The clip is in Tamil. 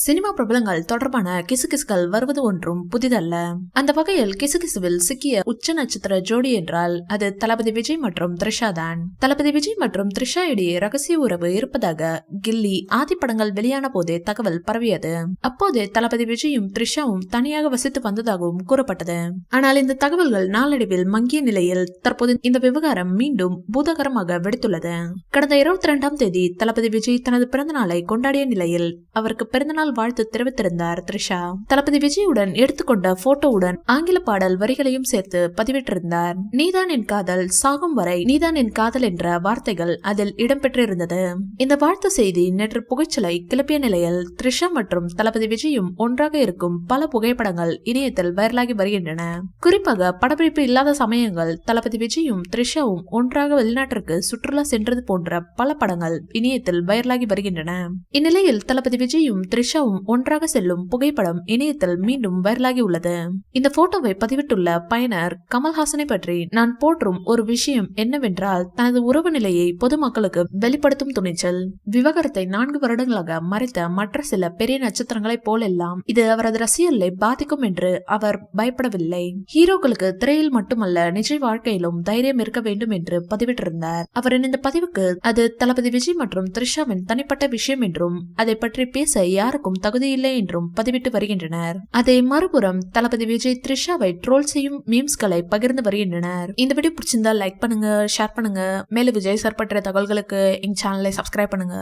சினிமா பிரபலங்கள் தொடர்பான கிசுகிசுகள் வருவது ஒன்றும் புதிதல்ல. அந்த வகையில் கிசுகிசுவில் சிக்கிய உச்ச நட்சத்திர ஜோடி என்றால் அது தளபதி விஜய் மற்றும் த்ரிஷா தான். தளபதி விஜய் மற்றும் த்ரிஷா இடையே ரகசிய உறவு இருப்பதாக கில்லி ஆதி படங்கள் வெளியான போதே தகவல் பரவியது. அப்போது தளபதி விஜயும் த்ரிஷாவும் தனியாக வசித்து வந்ததாகவும் கூறப்பட்டது. ஆனால் இந்த தகவல்கள் நாளடைவில் மங்கிய நிலையில் தற்போது இந்த விவகாரம் மீண்டும் பூதகரமாக வெடித்துள்ளது. கடந்த 22ஆம் தேதி தளபதி விஜய் தனது பிறந்த நாளை கொண்டாடிய நிலையில் அவருக்கு பிறந்தநாள் வாழ்த்து தெரிவித்திருந்தார் த்ரிஷா. தளபதி விஜயுடன் எடுத்துக்கொண்ட போட்டோவுடன் ஆங்கில பாடல் வரிகளையும் சேர்த்து பதிவிட்டிருந்தார். நீதான் என் காதல், சாகும் வரை நீதான் என் காதல் என்ற வார்த்தைகள் அதில் இடம்பெற்றிருந்தது. இந்த வாழ்த்து செய்தி நேற்று புகைச்சலை கிளப்பிய நிலையில் த்ரிஷா மற்றும் தளபதி விஜயும் ஒன்றாக இருக்கும் பல புகைப்படங்கள் இணையத்தில் வைரலாகி வருகின்றன. குறிப்பாக படப்பிடிப்பு இல்லாத சமயங்கள் தளபதி விஜயும் த்ரிஷாவும் ஒன்றாக வெளிநாட்டிற்கு சுற்றுலா சென்றது போன்ற பல படங்கள் இணையத்தில் வைரலாகி வருகின்றன. இந்நிலையில் தளபதி விஜயும் த்ரிஷாவும் ஒன்றாக செல்லும் புகைப்படம் இணையத்தில் மீண்டும் வைரலாகி உள்ளது. இந்த போட்டோவை பதிவிட்டுள்ள பயனர் கமல்ஹாசனை பற்றி நான் போற்றும் ஒரு விஷயம் என்னவென்றால் தனது உறவு நிலையை பொதுமக்களுக்கு வெளிப்படுத்தும் துணிச்சல். விவகாரத்தை 4 வருடங்களாக மறைத்த மற்ற சில பெரிய நட்சத்திரங்களைப் போலெல்லாம் இது அவரது ரசிகர்களை பாதிக்கும் என்று அவர் பயப்படவில்லை. ஹீரோக்களுக்கு திரையில் மட்டுமல்ல நிஜ வாழ்க்கையிலும் தைரியம் இருக்க வேண்டும் என்று பதிவிட்டிருந்தார். அவரின் இந்த பதிவுக்கு அது தளபதி விஜய் மற்றும் த்ரிஷாவின் தனிப்பட்ட விஷயம் என்றும் அதை பற்றி பேச யாருக்கும் தகுதியில்லை என்றும் பதிவிட்டு வருகின்றனர். அதே மறுபுறம் தளபதி விஜய் த்ரிஷாவை ட்ரோல் செய்யும் மீம்ஸ்களை பகிர்ந்து வருகின்றனர். இந்த வீடியோ பிடிச்சிருந்தா லைக் பண்ணுங்க, ஷேர் பண்ணுங்க. மேலும் விஜய் சார் பற்றிய தகவல்களுக்கு எங்க சேனலை சப்ஸ்கிரைப் பண்ணுங்க.